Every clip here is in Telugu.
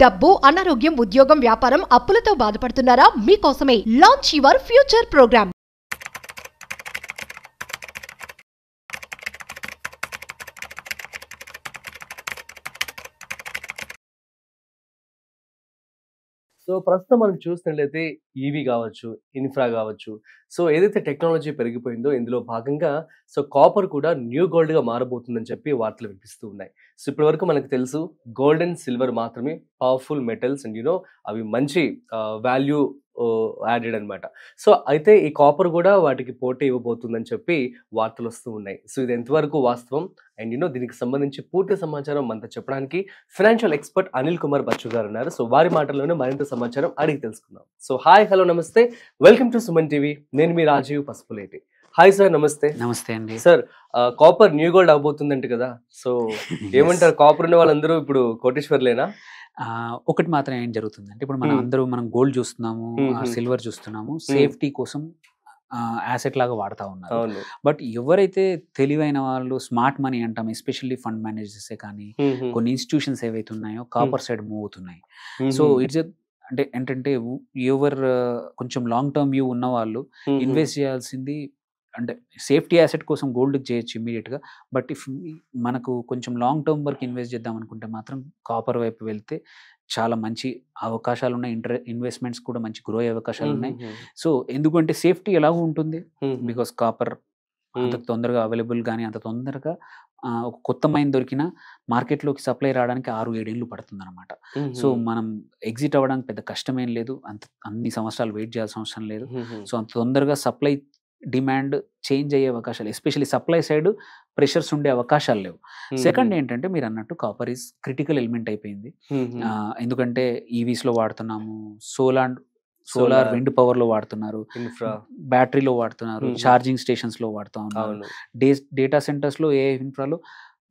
డబ్బు, అనారోగ్యం, ఉద్యోగం, వ్యాపారం, అప్పులతో బాధపడుతున్నారా? మీకోసమే launch your future program. So ప్రస్తుతం మనం చూసినట్లయితే ఈవీ కావచ్చు, ఇన్ఫ్రా కావచ్చు. సో ఏదైతే టెక్నాలజీ పెరిగిపోయిందో ఇందులో భాగంగా సో కాపర్ కూడా న్యూ గోల్డ్గా మారబోతుందని చెప్పి వార్తలు వినిపిస్తూ ఉన్నాయి. సో ఇప్పటి వరకు మనకు తెలుసు గోల్డ్ అండ్ సిల్వర్ మాత్రమే పవర్ఫుల్ మెటల్స్ అండ్ అవి మంచి వాల్యూ యాడెడ్ అనమాట. సో అయితే ఈ కాపర్ కూడా వాటికి పోటీ ఇవ్వబోతుందని చెప్పి వార్తలు వస్తూ ఉన్నాయి. సో ఇది ఎంతవరకు వాస్తవం అండ్ దీనికి సంబంధించి పూర్తి సమాచారం మనతో చెప్పడానికి ఫైనాన్షియల్ ఎక్స్పర్ట్ అనిల్ కుమార్ బచ్చు గారు ఉన్నారు. సో వారి మాటల్లోనే మరింత సమాచారం అడిగి తెలుసుకుందాం. సో హాయ్, హలో, నమస్తే, వెల్కమ్ టు సుమన్ టీవీ. నేను మీ రాజీవ్ పసుపులేటి. హాయ్ సార్, నమస్తే. నమస్తే అండి సార్. కాపర్ న్యూ గోల్డ్ అవబోతుందంట కదా, సో ఏమంటారు? కాపర్ ఉన్న వాళ్ళందరూ ఇప్పుడు కోటీశ్వర్లేనా? ఒకటి మాత్రం ఏం జరుగుతుందంటే, ఇప్పుడు మనం గోల్డ్ చూస్తున్నాము, సిల్వర్ చూస్తున్నాము, సేఫ్టీ కోసం యాసెట్ లాగా వాడుతూ ఉన్నారు. బట్ ఎవరైతే తెలివైన వాళ్ళు, స్మార్ట్ మనీ అంటాం, ఎస్పెషల్లీ ఫండ్ మేనేజర్సే కానీ కొన్ని ఇన్స్టిట్యూషన్స్ ఏవైతే ఉన్నాయో కాపర్ సైడ్ మూవ్ అవుతున్నాయి. సో ఇట్స్ అంటే ఏంటంటే ఎవరు కొంచెం లాంగ్ టర్మ్ వ్యూ ఉన్న వాళ్ళు ఇన్వెస్ట్ చేయాల్సింది అంటే సేఫ్టీ యాసెట్ కోసం గోల్డ్ చేయొచ్చు ఇమ్మీడియట్గా. బట్ ఇఫ్ మనకు కొంచెం లాంగ్ టర్మ్ వరకు ఇన్వెస్ట్ చేద్దాం అనుకుంటే మాత్రం కాపర్ వైపు వెళ్తే చాలా మంచి అవకాశాలు ఉన్నాయి. ఇన్వెస్ట్మెంట్స్ కూడా మంచి గ్రో అయ్యే అవకాశాలు ఉన్నాయి. సో ఎందుకంటే సేఫ్టీ ఎలాగూ ఉంటుంది, బికాస్ కాపర్ అంత తొందరగా అవైలబుల్ కానీ అంత తొందరగా ఒక కొత్త మైన్ దొరికినా మార్కెట్లోకి సప్లై రావడానికి 6-7 ఏళ్ళు పడుతుంది అనమాట. సో మనం ఎగ్జిట్ అవ్వడానికి పెద్ద కష్టమేం లేదు, అన్ని సంవత్సరాలు వెయిట్ చేయాల్సిన అవసరం లేదు. సో అంత తొందరగా సప్లై డిమాండ్ చేంజ్ అయ్యే అవకాశాలు, ఎస్పెషల్లీ సప్లై సైడ్ ప్రెషర్స్ ఉండే అవకాశాలు లేవు. సెకండ్ ఏంటంటే మీరు అన్నట్టు కాపర్ ఈజ్ క్రిటికల్ ఎలిమెంట్ అయిపోయింది. ఎందుకంటే ఈవీస్లో వాడుతున్నాము, సోలార్ విండ్ పవర్ లో వాడుతున్నారు, బ్యాటరీలో వాడుతున్నారు, ఛార్జింగ్ స్టేషన్స్ లో వాడుతూ ఉన్నారు, డేటా సెంటర్స్ లో ఏ ఇన్ఫ్రాలో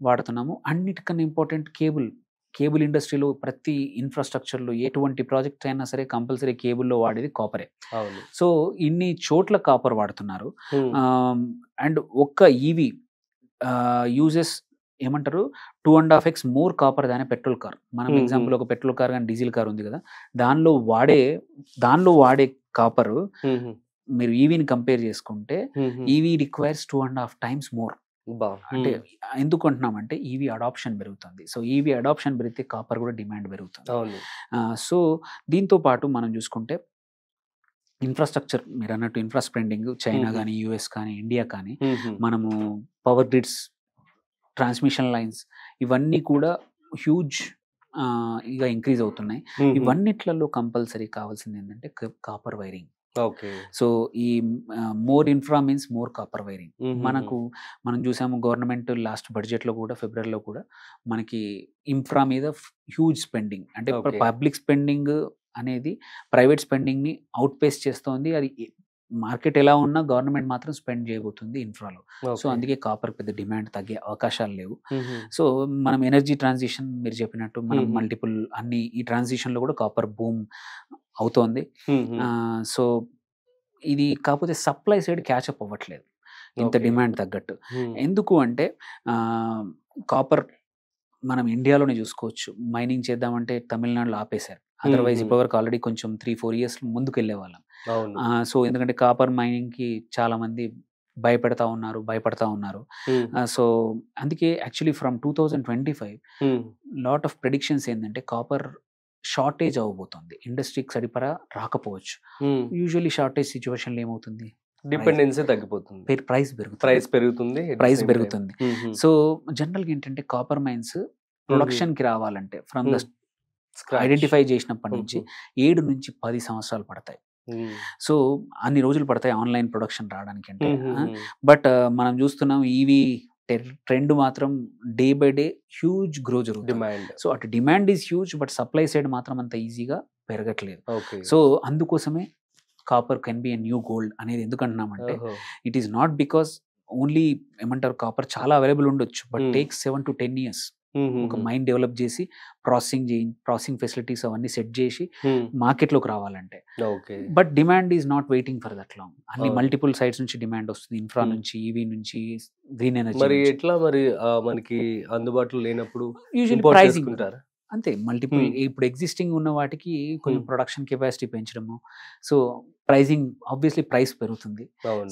వాడుతున్నాము. అన్నిటికన్నా ఇంపార్టెంట్ కేబుల్ ఇండస్ట్రీలో ప్రతి ఇన్ఫ్రాస్ట్రక్చర్లో ఎటువంటి ప్రాజెక్ట్ అయినా సరే కంపల్సరీ కేబుల్లో వాడేది కాపరే. సో ఇన్ని చోట్ల కాపర్ వాడుతున్నారు. అండ్ ఒక్క ఈవీ యూజెస్ ఏమంటారు 2.5x మోర్ కాపర్ దాని పెట్రోల్ కార్. మనం ఎగ్జాంపుల్ ఒక పెట్రోల్ కార్ కానీ డీజిల్ కార్ ఉంది కదా, దానిలో వాడే కాపర్ మీరు ఈవీని కంపేర్ చేసుకుంటే ఈవీ రిక్వైర్స్ 2.5 times మోర్. అంటే ఎందుకు అంటున్నామంటే ఈవీ అడాప్షన్ పెరుగుతుంది. సో ఈవీ అడాప్షన్ పెరిగితే కాపర్ కూడా డిమాండ్ పెరుగుతుంది. సో దీంతో పాటు మనం చూసుకుంటే ఇన్ఫ్రాస్ట్రక్చర్, మీరు అన్నట్టు ఇన్ఫ్రాస్పెండింగ్ చైనా కానీ యుఎస్ కానీ ఇండియా కానీ మనము పవర్ గ్రిడ్స్, ట్రాన్స్మిషన్ లైన్స్ ఇవన్నీ కూడా హ్యూజ్ ఇక ఇంక్రీజ్ అవుతున్నాయి. ఇవన్నిట్లలో కంపల్సరీ కావాల్సింది ఏంటంటే కాపర్ వైరింగ్. సో ఈ more infra means more copper wiring. మనం చూసాము గవర్నమెంట్ లాస్ట్ బడ్జెట్ లో కూడా, ఫిబ్రవరిలో కూడా మనకి ఇన్ఫ్రా మీద హ్యూజ్ స్పెండింగ్, అంటే పబ్లిక్ స్పెండింగ్ అనేది ప్రైవేట్ స్పెండింగ్ ని అవుట్ పేస్ చేస్తోంది. అది మార్కెట్ ఎలా ఉన్నా గవర్నమెంట్ మాత్రం స్పెండ్ చేయబోతుంది ఇన్ఫ్రాలో. సో అందుకే కాపర్ పెద్ద డిమాండ్ తగ్గే అవకాశాలు లేవు. సో మనం ఎనర్జీ ట్రాన్సిషన్ మీరు చెప్పినట్టు మనం మల్టిపుల్ అన్ని ఈ ట్రాన్సిషన్ లో కూడా కాపర్ బూమ్ అవుతోంది. సో ఇది కాకపోతే సప్లై సైడ్ క్యాచప్ అవ్వట్లేదు ఇంత డిమాండ్ తగ్గట్టు. ఎందుకు అంటే కాపర్ మనం ఇండియాలోనే చూసుకోవచ్చు, మైనింగ్ చేద్దామంటే తమిళనాడులో ఆపేశారు. అదర్వైజ్ ఇప్పటివరకు ఆల్రెడీ కొంచెం 3-4 years ముందుకు వెళ్ళే వాళ్ళం. సో ఎందుకంటే కాపర్ మైనింగ్ కి చాలా మంది భయపడతా ఉన్నారు. సో అందుకే actually from 2025 lot of predictions ఏంటంటే కాపర్ షార్టేజ్ అవ్వబోతుంది, ఇండస్ట్రీకి సరిపడా రాకపోవచ్చు. యూజువల్లీ షార్టేజ్ సిచ్యువేషన్లో ఏమవుతుంది, డిపెండెన్సీ తగ్గిపోతుంది, ప్రైస్ పెరుగుతుంది. సో జనరల్గా ఏంటంటే కాపర్ మైన్స్ ప్రొడక్షన్ కి రావాలంటే ఫ్రమ్ ద ఐడెంటిఫై చేసినప్పటి నుంచి 7 నుంచి 10 సంవత్సరాలు పడతాయి. సో అన్ని రోజులు పడతాయి ఆన్లైన్ ప్రొడక్షన్ రావడానికి అంటే. బట్ మనం చూస్తున్నాం ఈవీ ట్రెండ్ మాత్రం day by day huge grow జరుగుతుంది. సో అటు demand is huge, but supply side మాత్రం అంత ఈజీగా పెరగట్లేదు. సో అందుకోసమే copper can be a new gold అనేది ఎందుకంటున్నామంటే, it is not because only ఏమంటారు కాపర్ చాలా అవైలబుల్ ఉండొచ్చు, బట్ టేక్ 7 to 10 years ఒక మైండ్ డెవలప్ చేసి ప్రాసెసింగ్ ఫెసిలిటీస్ అవన్నీ సెట్ చేసి మార్కెట్లోకి రావాలంటే. But demand is not waiting for that long. అన్ని మల్టిపుల్ సైడ్స్ నుంచి డిమాండ్ వస్తుంది, ఇన్ఫ్రా నుంచి, ఈవీ నుంచి, గ్రీన్ ఎనర్జీ. మరి ఎట్లా మరి మనకి అందుబాటులో లేనప్పుడు యూజువల్లీ ప్రైసింగ్ అంతే మల్టిపుల్ ఇప్పుడు ఎగ్జిస్టింగ్ ఉన్న వాటికి కొంచెం ప్రొడక్షన్ కెపాసిటీ పెంచడము, సో ప్రైజింగ్ ఆబ్వియస్లీ ప్రైస్ పెరుగుతుంది.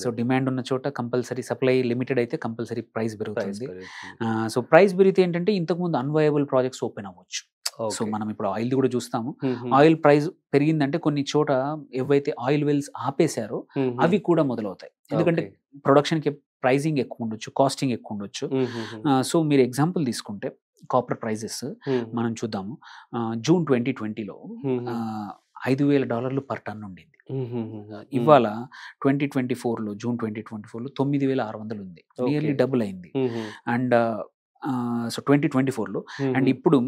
సో డిమాండ్ ఉన్న చోట కంపల్సరీ, సప్లై లిమిటెడ్ అయితే కంపల్సరీ ప్రైస్ పెరుగుతుంది. సో ప్రైస్ పెరిగితే ఏంటంటే ఇంతకుముందు అన్వయబుల్ ప్రాజెక్ట్స్ ఓపెన్ అవ్వచ్చు. సో మనం ఇప్పుడు ఆయిల్ కూడా చూస్తాము, ఆయిల్ ప్రైస్ పెరిగిందంటే కొన్ని చోట ఏవైతే ఆయిల్ వెల్స్ ఆపేశారో అవి కూడా మొదలవుతాయి. ఎందుకంటే ప్రొడక్షన్ కి ప్రైజింగ్ ఎక్కువ ఉండొచ్చు, కాస్టింగ్ ఎక్కువ ఉండొచ్చు. సో మీరు ఎగ్జాంపుల్ తీసుకుంటే కాపర్ ప్రైజెస్ మనం చూద్దాము. జూన్ 2020లో $5,000 పర్ టన్ ఉండింది. ఇవాళ 2024లో జూన్ 2024లో 9,600 ఉంది, నియర్లీ డబుల్ అయింది. అండ్ సో 2024లో అండ్ ఇప్పుడు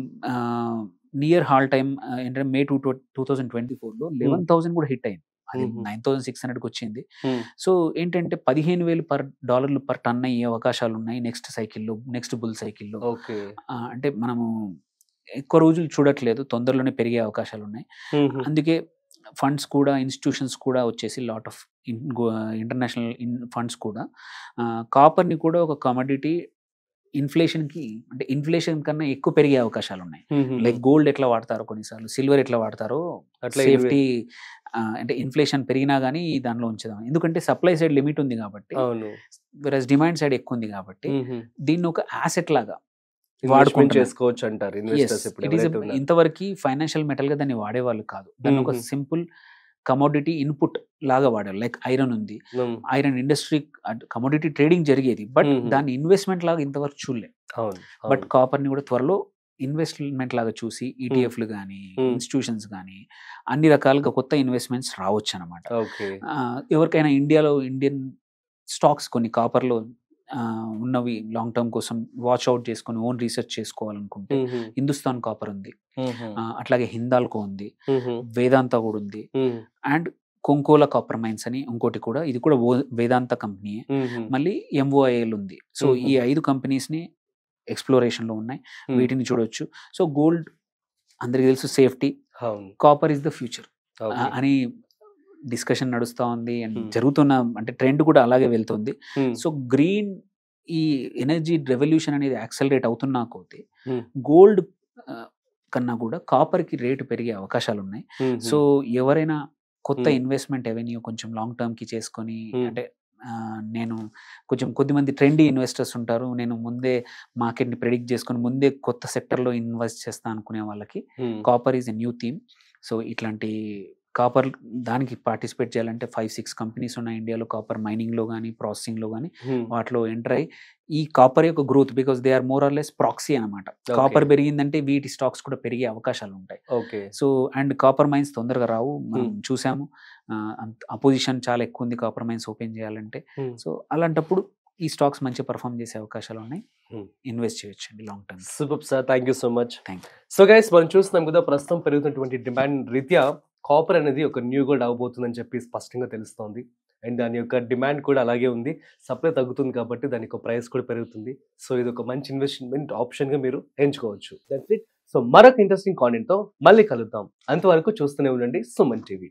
నియర్ హాల్ టైమ్ ఏంటంటే మే 2024లో 11,000 కూడా హిట్ అయింది. అది 9,600కి వచ్చింది. సో ఏంటంటే $15,000 పర్ టన్ అయ్యే అవకాశాలు ఉన్నాయి నెక్స్ట్ సైకిల్లో, నెక్స్ట్ బుల్ సైకిల్లో. అంటే మనము ఎక్కువ రోజులు చూడట్లేదు, తొందరలోనే పెరిగే అవకాశాలు ఉన్నాయి. అందుకే ఫండ్స్ కూడా, ఇన్స్టిట్యూషన్స్ కూడా వచ్చేసి లాట్ ఆఫ్ ఇంటర్నేషనల్ ఫండ్స్ కూడా కాపర్ని కూడా ఒక కమోడిటీ ఇన్ఫ్లేషన్కి, అంటే ఇన్ఫ్లేషన్ కన్నా ఎక్కువ పెరిగే అవకాశాలు ఉన్నాయి. లైక్ గోల్డ్ ఎట్లా వాడతారో కొన్నిసార్లు, సిల్వర్ ఎట్లా వాడతారో అట్లా సేఫ్టీ, అంటే ఇన్ఫ్లేషన్ పెరిగినా కానీ దానిలో ఉంచుదాం. ఎందుకంటే సప్లై సైడ్ లిమిట్ ఉంది కాబట్టి, వెరస్ డిమాండ్ సైడ్ ఎక్కువ ఉంది కాబట్టి దీన్ని ఒక యాసెట్ లాగా వాడుకుంటూ చేసుకోవచ్చు అంటారు. ఇంతవరకు ఫైనాన్షియల్ మెటల్ గా దాన్ని వాడేవాళ్ళు కాదు, దాన్ని ఒక సింపుల్ కమోడిటీ ఇన్పుట్ లాగా వాడారు. లైక్ ఐరన్ ఉంది, ఐరన్ ఇండస్ట్రీ కమోడిటీ ట్రేడింగ్ జరిగేది, బట్ దాన్ని ఇన్వెస్ట్మెంట్ లాగా ఇంతవరకు చూడలేదు. బట్ కాపర్ ని కూడా త్వరలో ఇన్వెస్ట్మెంట్ లాగా చూసి ఈటీఎఫ్లు కానీ, ఇన్స్టిట్యూషన్స్ కానీ అన్ని రకాలుగా కొత్త ఇన్వెస్ట్మెంట్స్ రావచ్చు అనమాట. ఎవరికైనా ఇండియాలో ఇండియన్ స్టాక్స్ కొన్ని కాపర్లో ఉన్నవి లాంగ్ టర్మ్ కోసం వాచ్ అవుట్ చేసుకొని ఓన్ రీసెర్చ్ చేసుకోవాలనుకుంటే హిందుస్థాన్ కాపర్ ఉంది, అట్లాగే హిందాల్కో ఉంది, వేదాంత కూడా ఉంది, అండ్ కొంకోలా కాపర్ మైన్స్ అని ఇంకోటి కూడా, ఇది కూడా వేదాంత కంపెనీ, మళ్ళీ ఎంఓఐఎల్ ఉంది. సో ఈ 5 కంపెనీస్ ని ఎక్స్ప్లోరేషన్ లో ఉన్నాయి, వీటిని చూడొచ్చు. సో గోల్డ్ అందరికి తెలుసు safety, copper is the future అని డిస్కషన్ నడుస్తూ ఉంది అండ్ జరుగుతున్న, అంటే ట్రెండ్ కూడా అలాగే వెళ్తుంది. సో గ్రీన్ ఈ ఎనర్జీ రెవల్యూషన్ అనేది యాక్సలరేట్ అవుతున్నా కొద్దీ గోల్డ్ కన్నా కూడా కాపర్ కి రేటు పెరిగే అవకాశాలు ఉన్నాయి. సో ఎవరైనా కొత్త ఇన్వెస్ట్మెంట్ ఎవెన్యూ కొంచెం లాంగ్ టర్మ్ కి చేసుకొని, అంటే నేను కొంచెం కొద్దిమంది ట్రెండీ ఇన్వెస్టర్స్ ఉంటారు, నేను ముందే మార్కెట్ ని ప్రెడిక్ట్ చేసుకొని ముందే కొత్త సెక్టర్ లో ఇన్వెస్ట్ చేస్తా అనుకునే వాళ్ళకి copper is a new theme. So ఇట్లాంటి కాపర్ దానికి పార్టిసిపేట్ చేయాలంటే 5-6 కంపెనీస్ ఉన్నాయి ఇండియాలో, కాపర్ మైనింగ్ లో కానీ, ప్రాసెసింగ్ లో కానీ, వాటిలో ఎంటర్ అయ్యి ఈ కాపర్ యొక్క growth, because they are more or less proxy అనమాట. కాపర్ పెరిగిందంటే వీటి స్టాక్స్ కూడా పెరిగే అవకాశాలు ఉంటాయి. సో అండ్ కాపర్ మైన్స్ తొందరగా రావు, మనం చూసాము, అపోజిషన్ చాలా ఎక్కువ ఉంది కాపర్ మైన్స్ ఓపెన్ చేయాలంటే. సో అలాంటప్పుడు ఈ స్టాక్స్ మంచి పర్ఫామ్ చేసే అవకాశాలు ఉన్నాయి, ఇన్వెస్ట్ చేయొచ్చు అండి long term. Super sir, thank you so much. Thank you. So guys, మనం చూస్తున్నాం కదా ప్రస్తుతం పెరుగుతున్నటువంటి డిమాండ్ రీత్యా కాపర్ అనేది ఒక న్యూ గోల్డ్ అవబోతుందని చెప్పి స్పష్టంగా తెలుస్తోంది. అండ్ దాని యొక్క డిమాండ్ కూడా అలాగే ఉంది, సప్లై తగ్గుతుంది కాబట్టి దాని యొక్క ప్రైస్ కూడా పెరుగుతుంది. సో ఇది ఒక మంచి ఇన్వెస్ట్మెంట్ ఆప్షన్గా మీరు ఎంచుకోవచ్చు. That's it. సో మరొక ఇంట్రెస్టింగ్ కాంటెంట్తో మళ్ళీ కలుద్దాం. అంతవరకు చూస్తూనే ఉండండి సుమన్ టీవీ.